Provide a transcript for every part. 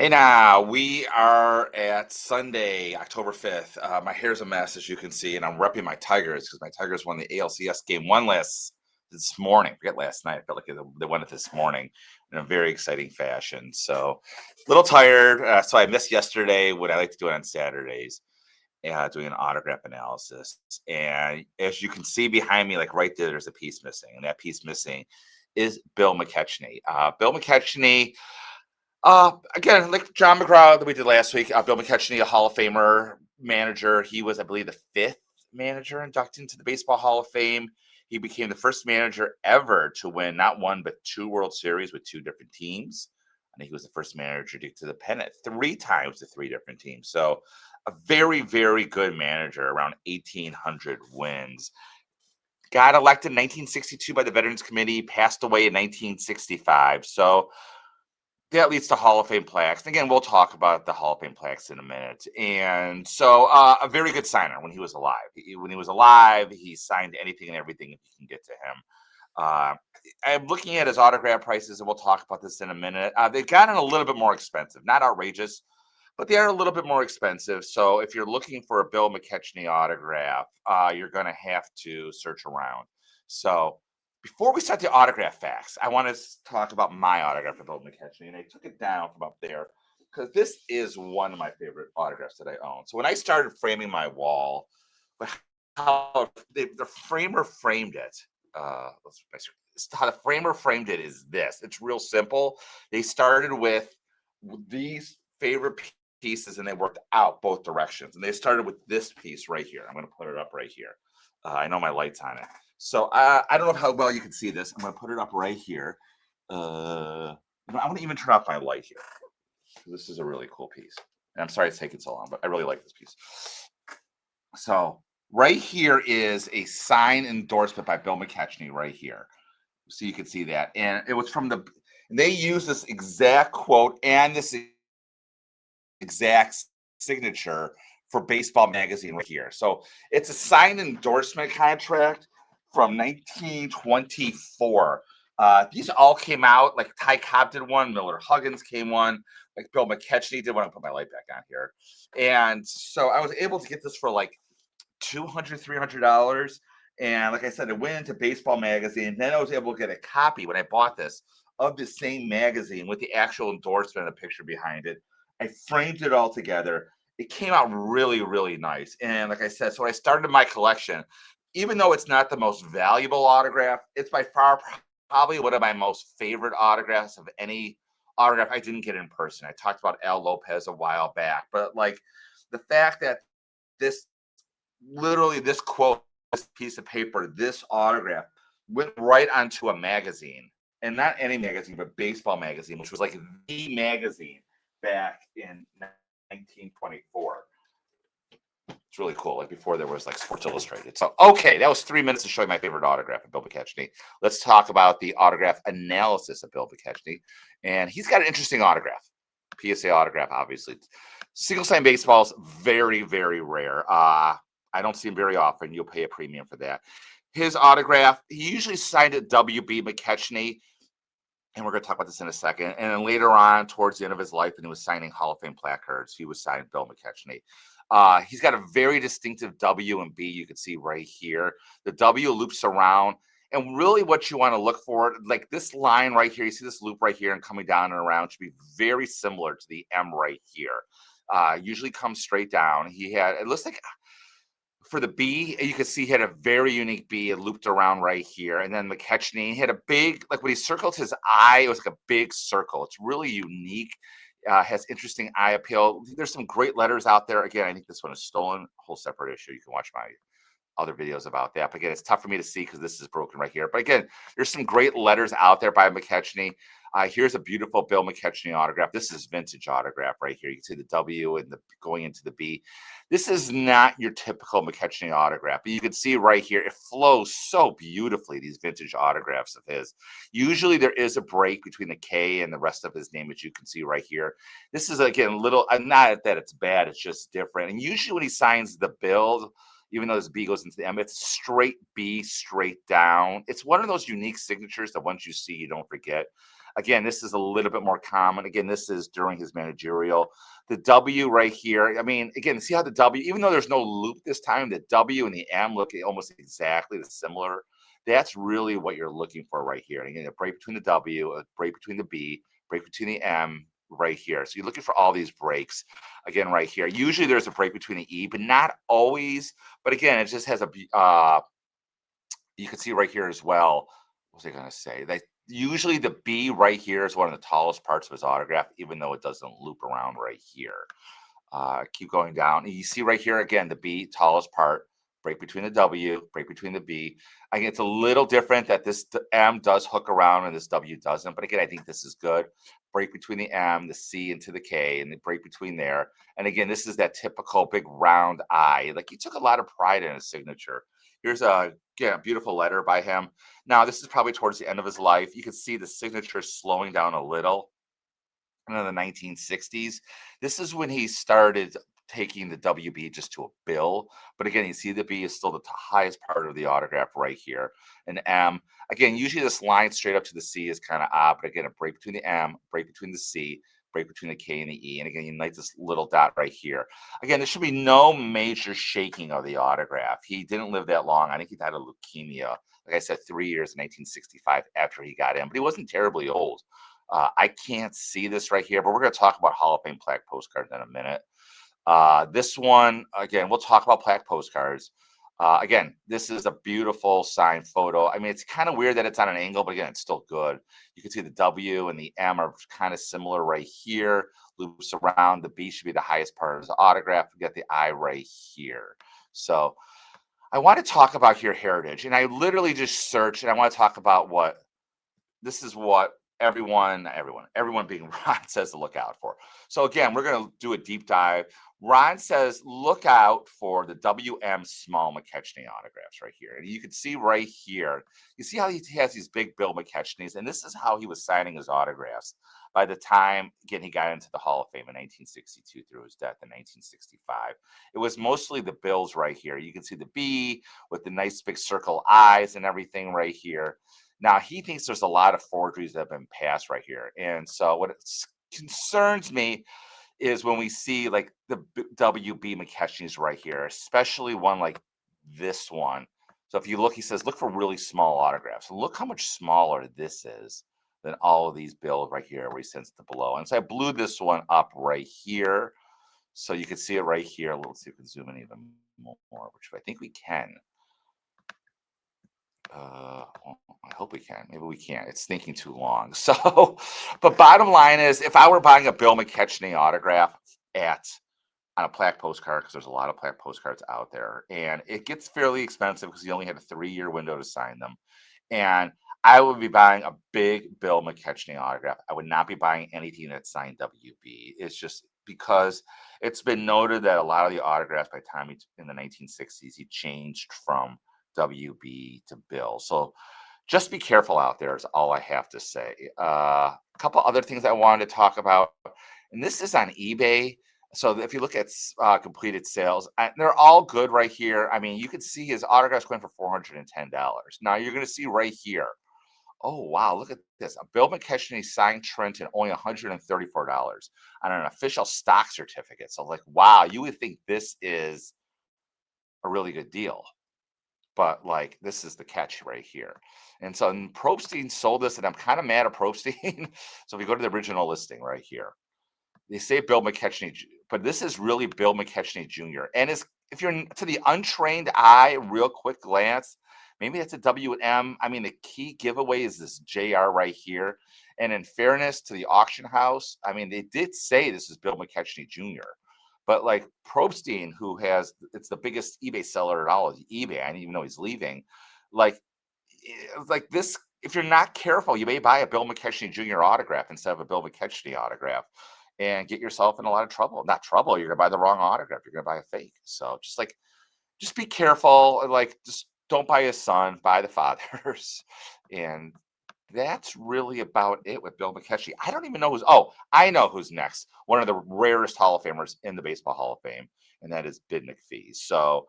Hey now, we are at Sunday, October 5th. My hair's a mess, as you can see, and I'm repping my Tigers because my Tigers won the ALCS game one last this morning. Forget last night. I felt like they won it this morning in a very exciting fashion. So, a little tired. So, I missed yesterday what I like to do it on Saturdays, doing an autograph analysis. And as you can see behind me, like right there, there's a piece missing. And that piece missing is Bill McKechnie. Bill McKechnie. Again, like John McGraw that we did last week, Bill McKechnie, a Hall of Famer manager. He was, I believe, the fifth manager inducted into the Baseball Hall of Fame. He became the first manager ever to win not one but two World Series with two different teams. And he was the first manager to get to the pennant three times to three different teams. So a very, very good manager, around 1,800 wins. Got elected in 1962 by the Veterans Committee, passed away in 1965. So that leads to Hall of Fame plaques. Again, we'll talk about the Hall of Fame plaques in a minute. And so, a very good signer when he was alive. When he was alive, he signed anything and everything if you can get to him. Uh, I'm looking at his autograph prices, and we'll talk about this in a minute. They've gotten a little bit more expensive, not outrageous, but they are a little bit more expensive. So, if you're looking for a Bill McKechnie autograph, you're going to have to search around. So, before we start the autograph facts, I want to talk about my autograph for Bill McKechnie, and I took it down from up there because this is one of my favorite autographs that I own. So when I started framing my wall, how the framer framed it, how the framer framed it is this. It's real simple. They started with these favorite pieces, and they worked out both directions. And they started with this piece right here. I'm going to put it up right here. I know my light's on it. So I don't know how well you can see this. I'm going to put it up right here. I'm going to even turn off my light here. This is a really cool piece. And I'm sorry it's taking so long, but I really like this piece. So right here is a signed endorsement by Bill McKechnie right here. So you can see that. And it was from and they used this exact quote and this exact signature for Baseball Magazine right here. So it's a signed endorsement contract from 1924. These all came out, like Ty Cobb did one, Miller Huggins came one, like Bill McKechnie did one. I'll put my light back on here. And so I was able to get this for like $200, $300. And like I said, it went into Baseball Magazine. Then I was able to get a copy when I bought this of the same magazine with the actual endorsement and the picture behind it. I framed it all together. It came out really, really nice. And like I said, so I started my collection. Even though it's not the most valuable autograph, it's by far probably one of my most favorite autographs of any autograph I didn't get in person. I talked about Al Lopez a while back, but like the fact that this literally this quote, this piece of paper, this autograph went right onto a magazine, and not any magazine, but Baseball Magazine, which was like the magazine back in 1924. It's really cool. Like before there was like Sports Illustrated. So, okay, that was 3 minutes to show you my favorite autograph of Bill McKechnie. Let's talk about the autograph analysis of Bill McKechnie. And he's got an interesting autograph. PSA autograph, obviously. Single sign baseballs, very, very rare. I don't see him very often. You'll pay a premium for that. His autograph, he usually signed it W.B. McKechnie, and we're going to talk about this in a second. And then later on, towards the end of his life, and he was signing Hall of Fame placards, he was signed Bill McKechnie. He's got a very distinctive W and B you can see right here. The W loops around. And really what you want to look for, like this line right here, you see this loop right here and coming down and around should be very similar to the M right here. Usually comes straight down. It looks like for the B, you can see he had a very unique B. It looped around right here. And then McKechnie had a big, like when he circled his eye, it was like a big circle. It's really unique. Has interesting eye appeal. There's some great letters out there. Again, I think this one is stolen. Whole separate issue. You can watch my other videos about that. But again, it's tough for me to see because this is broken right here. But again, there's some great letters out there by McKechnie. Here's a beautiful Bill McKechnie autograph. This is vintage autograph right here. You can see the W and the going into the B. This is not your typical McKechnie autograph, but you can see right here, it flows so beautifully, these vintage autographs of his. Usually there is a break between the K and the rest of his name, which you can see right here. This is, again, little, not that it's bad, it's just different. And usually when he signs the Bill, even though this B goes into the M, it's straight B, straight down. It's one of those unique signatures that once you see, you don't forget. Again, this is a little bit more common. Again, this is during his managerial. The W right here, I mean, again, see how the W, even though there's no loop this time, the W and the M look almost exactly similar. That's really what you're looking for right here. And again, a break between the W, a break between the B, break between the M right here. So you're looking for all these breaks again right here. Usually there's a break between the E, but not always. But again, it just has a you can see right here as well. What was I going to say? That usually the B right here is one of the tallest parts of his autograph, even though it doesn't loop around right here. Keep going down. And you see right here again, the B, tallest part, break between the W, break between the B. Again, it's a little different that this M does hook around and this W doesn't. But again, I think this is good. Break between the M, the C into the K, and the break between there. And again, this is that typical big round I. Like he took a lot of pride in his signature. Here's a beautiful letter by him. Now, this is probably towards the end of his life. You can see the signature slowing down a little in the 1960s. This is when he started taking the WB just to a bill. But again, you see the B is still the highest part of the autograph right here. And M, again, usually this line straight up to the C is kind of odd. But again, a break between the M, break between the C, break between the K and the E. And again, you like this little dot right here. Again, there should be no major shaking of the autograph. He didn't live that long. I think he died of leukemia. Like I said, 3 years in 1965 after he got in. But he wasn't terribly old. I can't see this right here, but we're going to talk about Hall of Fame plaque postcards in a minute. This one, again, we'll talk about plaque postcards. Again, this is a beautiful signed photo. I mean, it's kind of weird that it's on an angle, but again, it's still good. You can see the W and the M are kind of similar right here. Loops around. The B should be the highest part of the autograph. We got the I right here. So I want to talk about here heritage. And I literally just searched and I want to talk about this is what everyone being Ron says to look out for. So again, we're going to do a deep dive. Ron says, look out for the WM small McKechnie autographs right here. And you can see right here, you see how he has these big Bill McKechnies, and this is how he was signing his autographs by the time, again, he got into the Hall of Fame in 1962 through his death in 1965. It was mostly the Bills right here. You can see the B with the nice big circle eyes and everything right here. Now, he thinks there's a lot of forgeries that have been passed right here. And so what concerns me is when we see like the WB McKechnie's right here, especially one like this one. So if you look, he says, look for really small autographs. Look how much smaller this is than all of these bills right here where he sends it below. And so I blew this one up right here. So you can see it right here. Let's see if we can zoom in even more, which I think we can. Well, I hope we can. Maybe we can't. It's thinking too long. So, but bottom line is, if I were buying a Bill McKechnie autograph on a plaque postcard, because there's a lot of plaque postcards out there, and it gets fairly expensive because you only had a 3-year window to sign them, and I would be buying a big Bill McKechnie autograph. I would not be buying anything that's signed WB. It's just because it's been noted that a lot of the autographs by time in the 1960s, he changed from WB to Bill. So just be careful out there is all I have to say. A couple other things I wanted to talk about, and this is on eBay. So if you look at completed sales, they're all good right here. I mean, you can see his autographs going for $410. Now you're going to see right here. Oh, wow, look at this. A Bill McKechnie signed Trenton, only $134 on an official stock certificate. So like, wow, you would think this is a really good deal. But like, this is the catch right here. And so Probstein sold this, and I'm kind of mad at Probstein. So if you go to the original listing right here, they say Bill McKechnie, but this is really Bill McKechnie Jr. And if you're to the untrained eye, real quick glance, maybe that's a W&M. I mean, the key giveaway is this JR right here. And in fairness to the auction house, I mean, they did say this is Bill McKechnie Jr. But like Probstein, it's the biggest eBay seller at all of eBay. I didn't even know he's leaving. Like this, if you're not careful, you may buy a Bill McKechnie Jr. autograph instead of a Bill McKechnie autograph and get yourself in a lot of trouble. Not trouble, you're gonna buy the wrong autograph. You're gonna buy a fake. So just be careful. Like, just don't buy his son, buy the father's. And that's really about it with Bill McKechnie. I don't even know I know who's next. One of the rarest Hall of Famers in the Baseball Hall of Fame, and that is Bid McPhee. So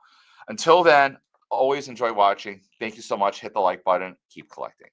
until then, always enjoy watching. Thank you so much. Hit the like button. Keep collecting.